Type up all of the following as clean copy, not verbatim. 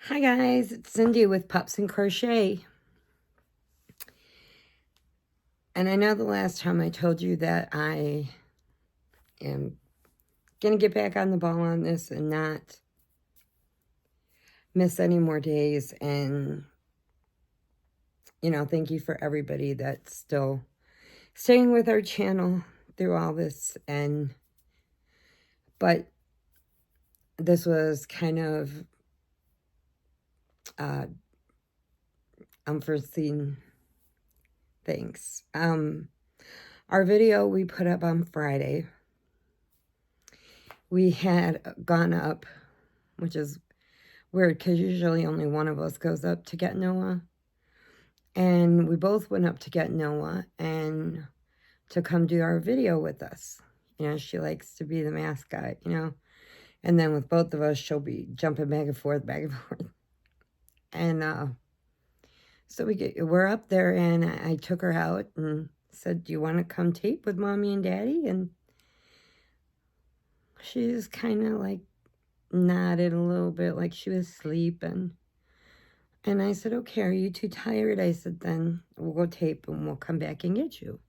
Hi guys, it's Cindy with Pups and Crochet. And I know the last time I told you that I am going to get back on the ball on this and not miss any more days. And, thank you for everybody that's still staying with our channel through all this. But this was kind of unforeseen things. Our video we put up on Friday, we had gone up, which is weird because usually only one of us goes up to get Noah. And we both went up to get Noah and to come do our video with us. She likes to be the mascot, And then with both of us, she'll be jumping back and forth, back and forth. And so we're up there, and I took her out and said, "Do you want to come tape with Mommy and Daddy?" And she just kind of like nodded a little bit like she was sleeping. And I said, "Okay, are you too tired?" I said, "Then we'll go tape and we'll come back and get you.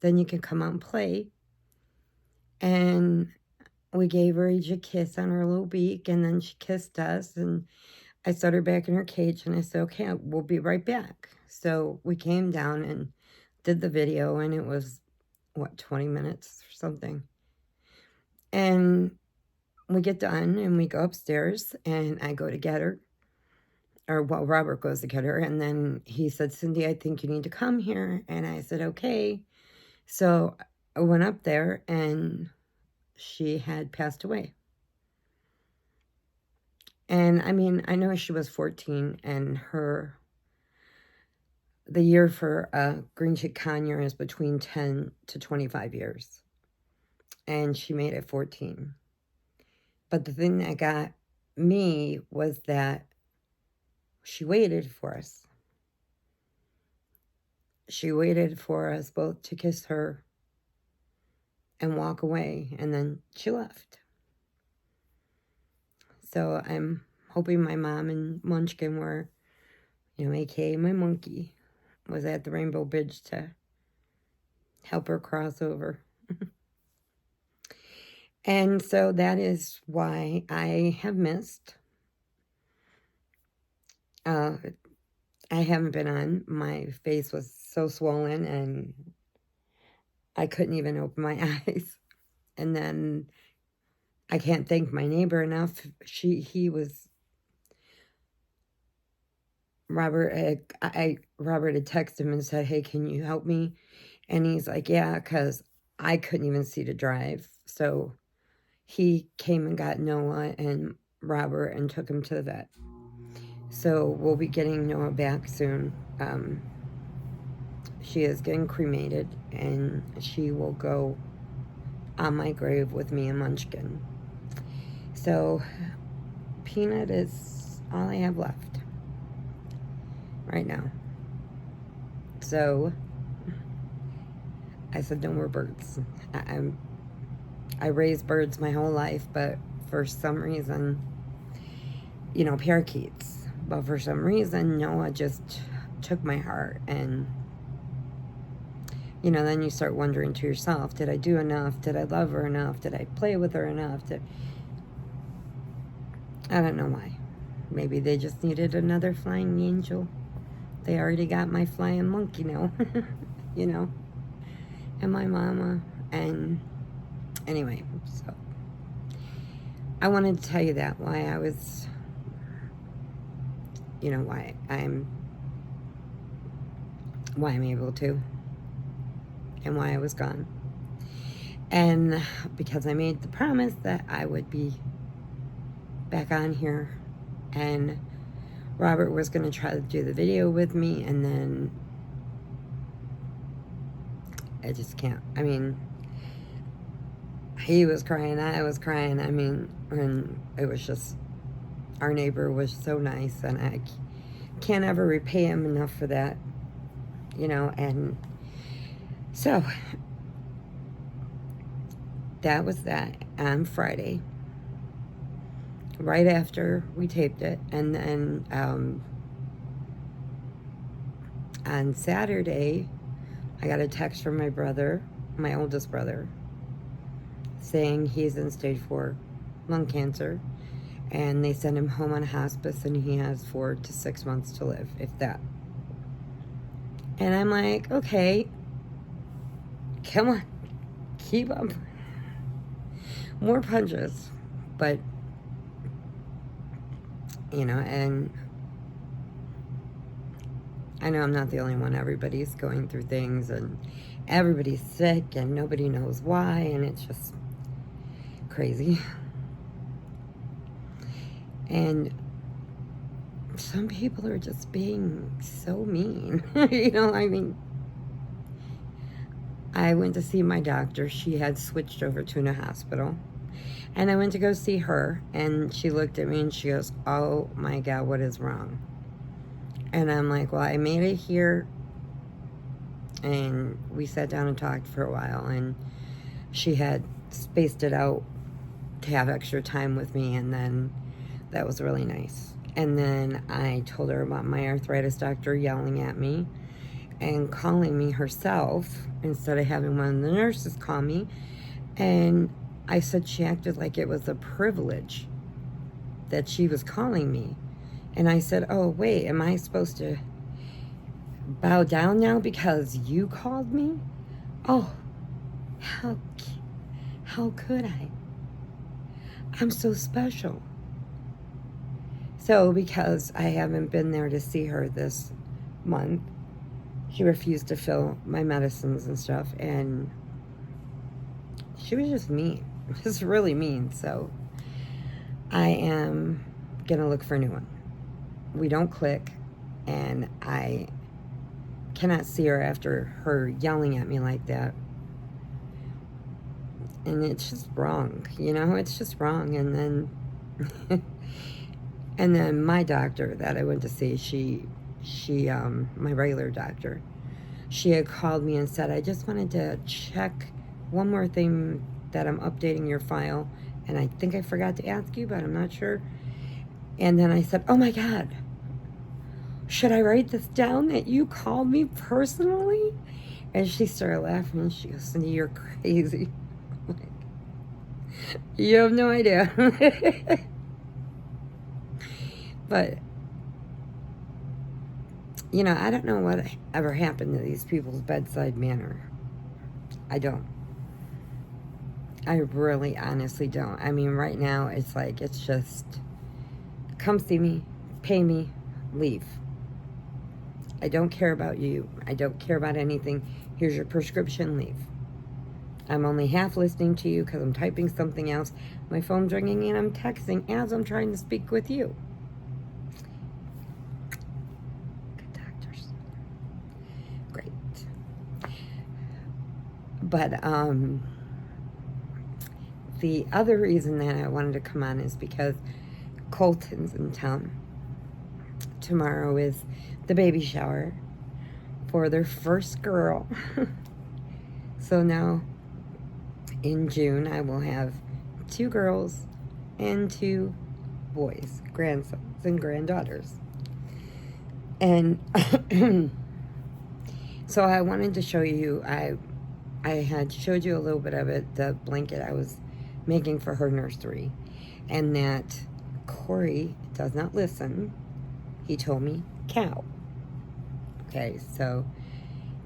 Then you can come out and play." And we gave her each a kiss on her little beak, and then she kissed us, and I set her back in her cage, and I said, "Okay, we'll be right back." So we came down and did the video, and it was, 20 minutes or something. And we get done, and we go upstairs, and I go to get her. Robert goes to get her, and then he said, "Cindy, I think you need to come here." And I said, "Okay." So I went up there, and she had passed away. And I know she was 14, and the year for a green chick conure is between 10 to 25 years. And she made it 14. But the thing that got me was that she waited for us. She waited for us both to kiss her and walk away, and then she left. So I'm hoping my mom and Munchkin were, aka my monkey, was at the Rainbow Bridge to help her cross over. And so that is why I have missed. I haven't been on. My face was so swollen, and I couldn't even open my eyes. And then I can't thank my neighbor enough. Robert had texted him and said, "Hey, can you help me?" And he's like, "Yeah," because I couldn't even see to drive. So he came and got Noah and Robert and took him to the vet. So we'll be getting Noah back soon. She is getting cremated, and she will go on my grave with me and Munchkin. So Peanut is all I have left right now. So I said, "No more birds." I raised birds my whole life, but for some reason, parakeets. But for some reason, Noah just took my heart. And, then you start wondering to yourself, did I do enough? Did I love her enough? Did I play with her enough? I don't know why. Maybe they just needed another flying angel. They already got my flying monkey now, and my mama. And anyway, so I wanted to tell you that, why I was, why I'm able to, and why I was gone. And because I made the promise that I would be back on here, and Robert was going to try to do the video with me, and then I just can't. He was crying, I was crying. And it was just, our neighbor was so nice, and I can't ever repay him enough for that, and so that was that on Friday. right after we taped it. And then on Saturday, I got a text from my brother, my oldest brother, saying he's in stage 4 lung cancer, and they sent him home on hospice, and he has 4 to 6 months to live, if that. And I'm like, okay, come on, keep up. More punches. But, you know, and I know I'm not the only one. Everybody's going through things, and everybody's sick, and nobody knows why, and it's just crazy. And some people are just being so mean. You know, I mean, I went to see my doctor. She had switched over to a hospital. And I went to go see her, and she looked at me and she goes, "Oh my God, what is wrong?" And I'm like, well, I made it here, and we sat down and talked for a while, and she had spaced it out to have extra time with me, and then that was really nice. And then I told her about my arthritis doctor yelling at me and calling me herself instead of having one of the nurses call me. And I said she acted like it was a privilege that she was calling me. And I said, oh, wait, am I supposed to bow down now because you called me? Oh, how could I? I'm so special. So because I haven't been there to see her this month, she refused to fill my medicines and stuff, and she was just mean. Just really mean. So I am gonna look for a new one. We don't click, and I cannot see her after her yelling at me like that. And it's just wrong, you know, it's just wrong. And then and then my doctor that I went to see, she my regular doctor, she had called me and said, I just wanted to check one more thing, that I'm updating your file, and I think I forgot to ask you, but I'm not sure. And then I said, oh my God, should I write this down that you called me personally? And she started laughing, and she goes, you're crazy. Like, you have no idea. But, you know, I don't know what ever happened to these people's bedside manner. I don't. I really honestly don't. I mean, right now, it's like, it's just, come see me, pay me, leave. I don't care about you. I don't care about anything. Here's your prescription, leave. I'm only half listening to you because I'm typing something else. My phone's ringing and I'm texting as I'm trying to speak with you. Good doctors. Great. But, the other reason that I wanted to come on is because Colton's in town. Tomorrow is the baby shower for their first girl. So now in June I will have 2 girls and 2 boys, grandsons and granddaughters. And so I wanted to show you, I had showed you a little bit of it, the blanket I was making for her nursery, and that Corey does not listen. He told me cow. Okay, so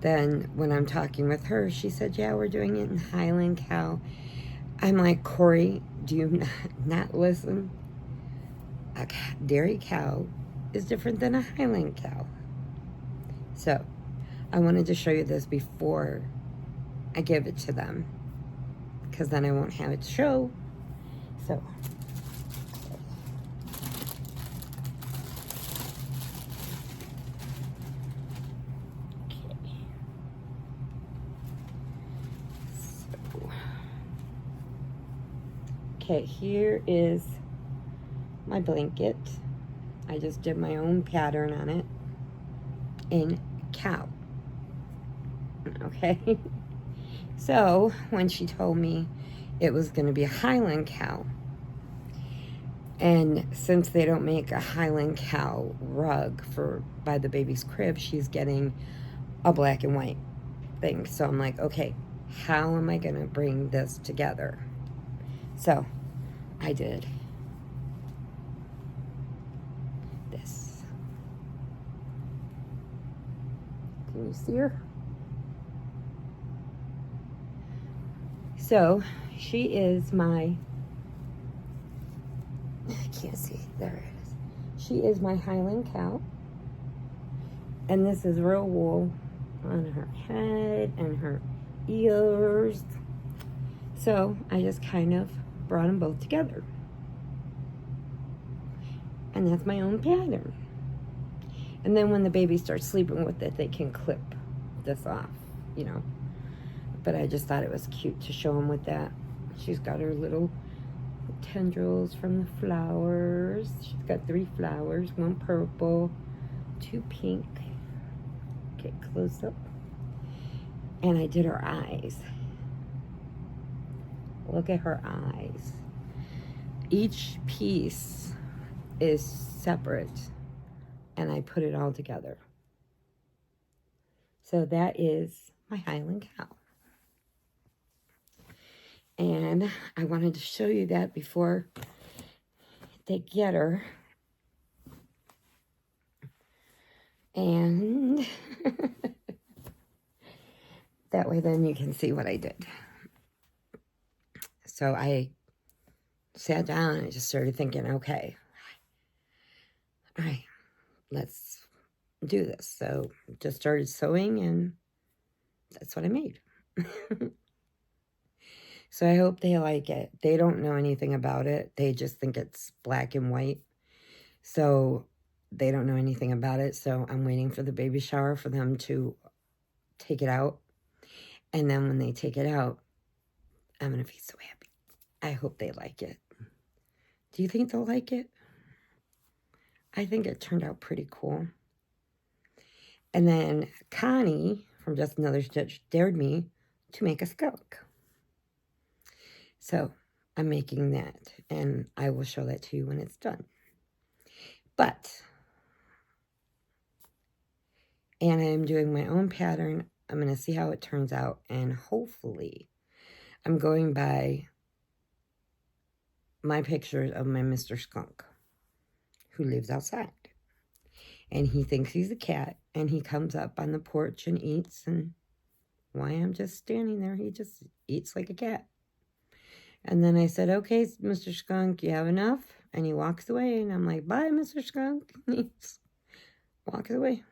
then when I'm talking with her, she said, yeah, we're doing it in Highland cow. I'm like, Corey, do you not listen? A dairy cow is different than a Highland cow. So I wanted to show you this before I give it to them, because then I won't have it to show. So okay, here is my blanket. I just did my own pattern on it in cow. Okay. So when she told me it was going to be a Highland cow, And since they don't make a Highland cow rug by the baby's crib, she's getting a black and white thing. So I'm like, okay, how am I going to bring this together? So I did this. Can you see her? So she is my, I can't see, there it is. She is my Highland cow. And this is real wool on her head and her ears. So I just kind of brought them both together. And that's my own pattern. And then when the baby starts sleeping with it, they can clip this off, you know. But I just thought it was cute to show them with that. She's got her little tendrils from the flowers. She's got 3 flowers, 1 purple, 2 pink. Get close up. And I did her eyes. Look at her eyes. Each piece is separate, and I put it all together. So that is my Highland cow. And I wanted to show you that before they get her. And that way then you can see what I did. So I sat down and I just started thinking, okay, all right, let's do this. So just started sewing, and that's what I made. So I hope they like it. They don't know anything about it. They just think it's black and white. So they don't know anything about it. So I'm waiting for the baby shower for them to take it out. And then when they take it out, I'm going to be so happy. I hope they like it. Do you think they'll like it? I think it turned out pretty cool. And then Connie from Just Another Stitch dared me to make a skunk. So I'm making that, and I will show that to you when it's done. And I'm doing my own pattern. I'm going to see how it turns out, and hopefully I'm going by my pictures of my Mr. Skunk, who lives outside. And he thinks he's a cat, and he comes up on the porch and eats, and why I'm just standing there, he just eats like a cat. And then I said, okay, Mr. Skunk, you have enough? And he walks away, and I'm like, bye, Mr. Skunk. And he walks away.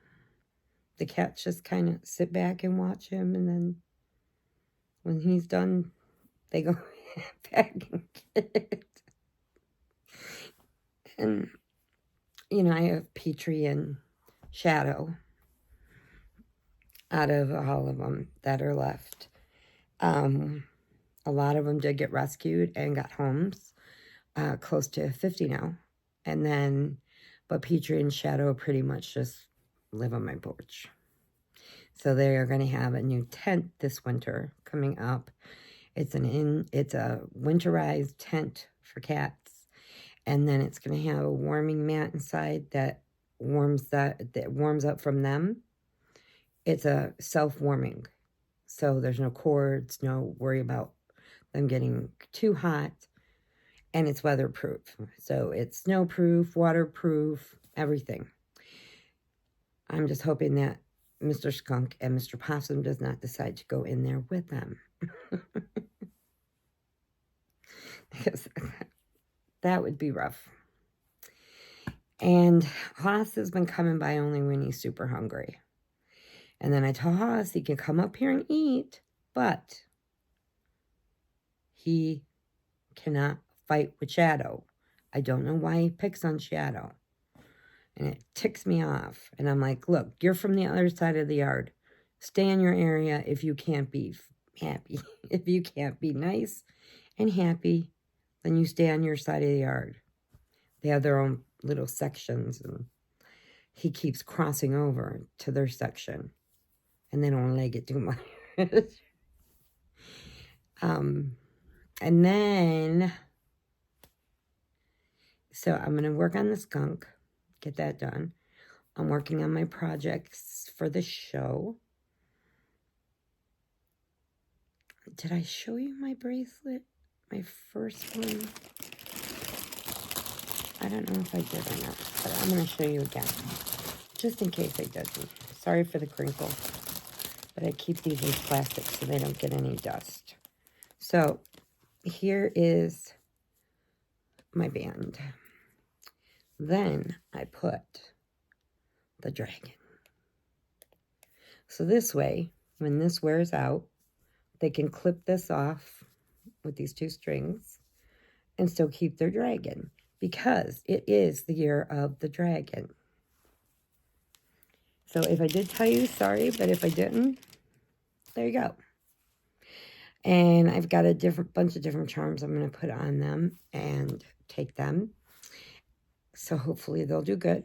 The cats just kind of sit back and watch him, and then when he's done, they go back and get it. And, you know, I have Petrie and Shadow out of all of them that are left. A lot of them did get rescued and got homes, close to 50 now. And then, but Petrie and Shadow pretty much just live on my porch. So they are going to have a new tent this winter coming up. It's a winterized tent for cats. And then it's going to have a warming mat inside that warms up from them. It's a self-warming. So there's no cords, no worry about them getting too hot, and it's weatherproof. So it's snowproof, waterproof, everything. I'm just hoping that Mr. Skunk and Mr. Possum does not decide to go in there with them. Because that would be rough. And Haas has been coming by only when he's super hungry. And then I told Haas he can come up here and eat, but he cannot fight with Shadow. I don't know why he picks on Shadow. And it ticks me off. And I'm like, look, you're from the other side of the yard. Stay in your area if you can't be happy. If you can't be nice and happy, then you stay on your side of the yard. They have their own little sections, and he keeps crossing over to their section. And they don't like it too much. And then, So I'm going to work on the skunk, get that done. I'm working on my projects for the show. Did I show you my bracelet? My first one? I don't know if I did or not, but I'm going to show you again, just in case I didn't. Sorry for the crinkle, but I keep these in plastic so they don't get any dust. So here is my band. Then I put the dragon. So this way, when this wears out, they can clip this off with these 2 strings and still keep their dragon, because it is the year of the dragon. So if I did tell you, sorry, but if I didn't, there you go. And I've got a bunch of different charms I'm going to put on them and take them. So hopefully they'll do good.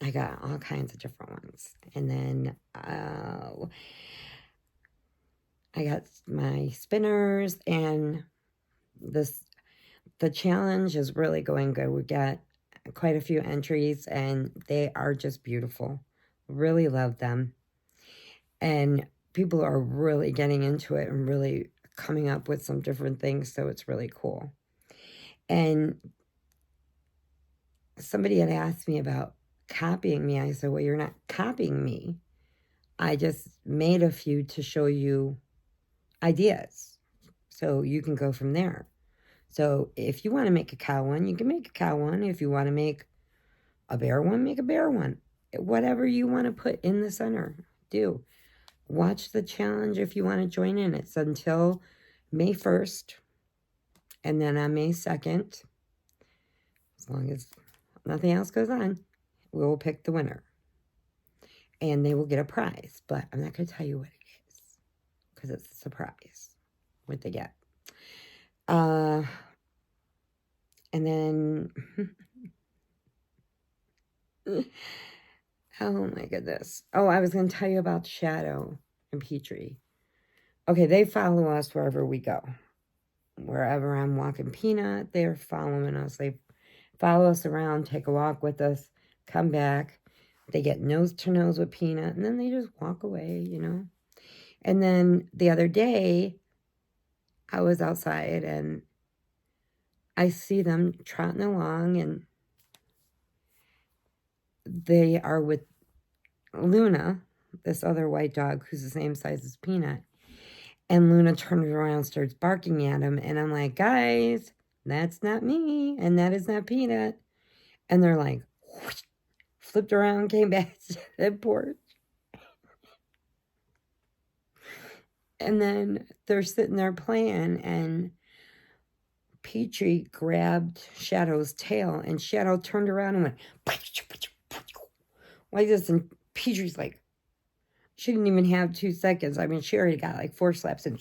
I got all kinds of different ones. And then I got my spinners, and the challenge is really going good. We got quite a few entries, and they are just beautiful. Really love them. And people are really getting into it and really coming up with some different things, so it's really cool. And somebody had asked me about copying me. I said, well, you're not copying me. I just made a few to show you ideas, so you can go from there. So if you want to make a cow one, you can make a cow one. If you want to make a bear one, make a bear one. Whatever you want to put in the center, do. Watch the challenge if you want to join in. It's until May 1st. And then on May 2nd, as long as nothing else goes on, we will pick the winner. And they will get a prize. But I'm not going to tell you what it is, because it's a surprise what they get. And then, oh my goodness. Oh, I was going to tell you about Shadow and Petrie. Okay, they follow us wherever we go. Wherever I'm walking Peanut, they're following us. They follow us around, take a walk with us, come back. They get nose to nose with Peanut, and then they just walk away, you know. And then the other day, I was outside, and I see them trotting along, and they are with Luna, this other white dog who's the same size as Peanut. And Luna turns around and starts barking at him. And I'm like, guys, that's not me. And that is not Peanut. And they're like, whoosh, flipped around, came back to the porch. And then they're sitting there playing, and Petrie grabbed Shadow's tail, and Shadow turned around and went like this. And Petrie's like, she didn't even have 2 seconds. I mean, she already got like 4 slaps and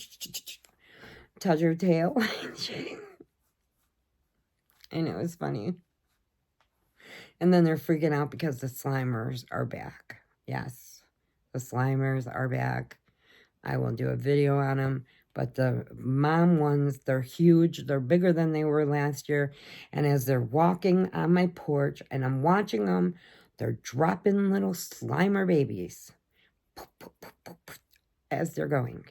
touch her tail. And it was funny. And then they're freaking out because the Slimers are back. Yes, the Slimers are back. I will do a video on them. But the mom ones, they're huge. They're bigger than they were last year. And as they're walking on my porch and I'm watching them, they're dropping little Slimer babies as they're going.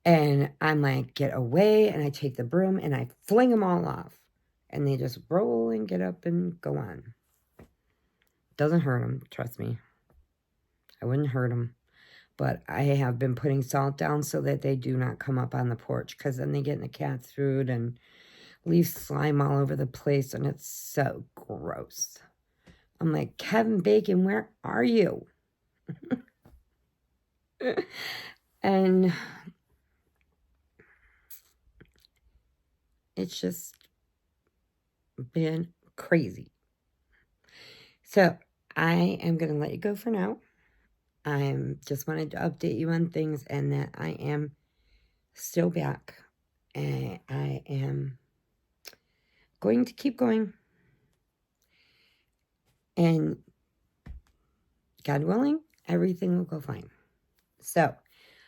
And I'm like, get away. And I take the broom and I fling them all off. And they just roll and get up and go on. Doesn't hurt them, trust me. I wouldn't hurt them. But I have been putting salt down so that they do not come up on the porch, because then they get in the cat's food and leave slime all over the place, and it's so gross. I'm like, Kevin Bacon, where are you? And it's just been crazy. So I am going to let you go for now. I just wanted to update you on things, and that I am still back, and I am going to keep going, and God willing, everything will go fine. So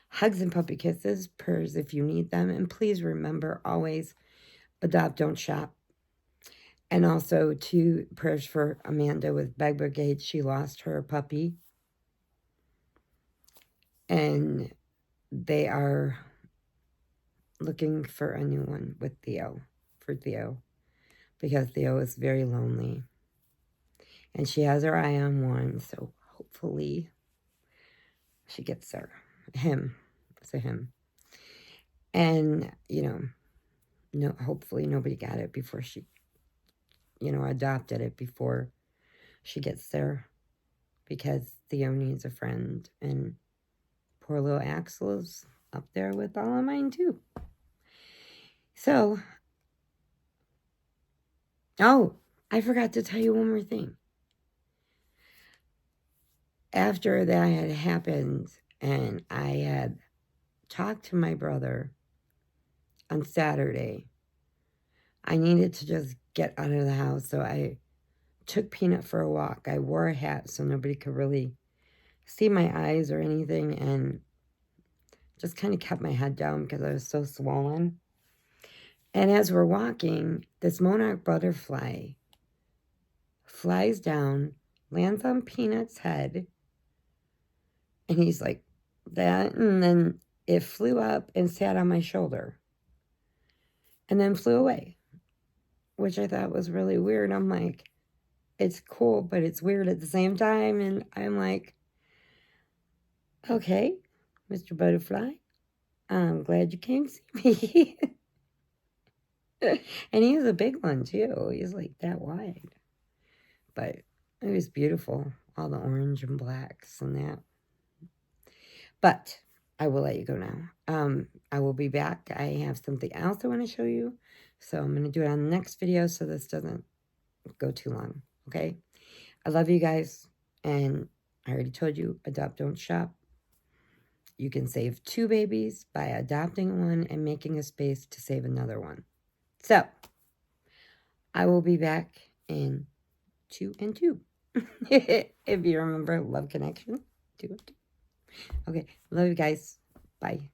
hugs and puppy kisses, prayers if you need them, and please remember always, adopt, don't shop. And also, two prayers for Amanda with Beg Brigade. She lost her puppy. And they are looking for a new one with Theo, for Theo. Because Theo is very lonely. And she has her eye on one, so hopefully she gets her. Him. It's a him. And, no, hopefully nobody got it before she, adopted it before she gets there. Because Theo needs a friend. And poor little Axel is up there with all of mine, too. So, oh, I forgot to tell you one more thing. After that had happened, and I had talked to my brother on Saturday, I needed to just get out of the house, so I took Peanut for a walk. I wore a hat so nobody could really see my eyes or anything, and just kind of kept my head down because I was so swollen. And as we're walking, this monarch butterfly flies down, lands on Peanut's head, and he's like, that, and then it flew up and sat on my shoulder, and then flew away, which I thought was really weird. I'm like, it's cool, but it's weird at the same time, and I'm like, okay, Mr. Butterfly, I'm glad you came to see me. And he was a big one, too. He's like that wide. But it was beautiful, all the orange and blacks and that. But I will let you go now. I will be back. I have something else I want to show you. So I'm going to do it on the next video so this doesn't go too long. Okay? I love you guys. And I already told you, adopt, don't shop. You can save 2 babies by adopting one and making a space to save another one. So, I will be back in 2 and 2. If you remember Love Connection, 2 and 2. Okay, love you guys. Bye.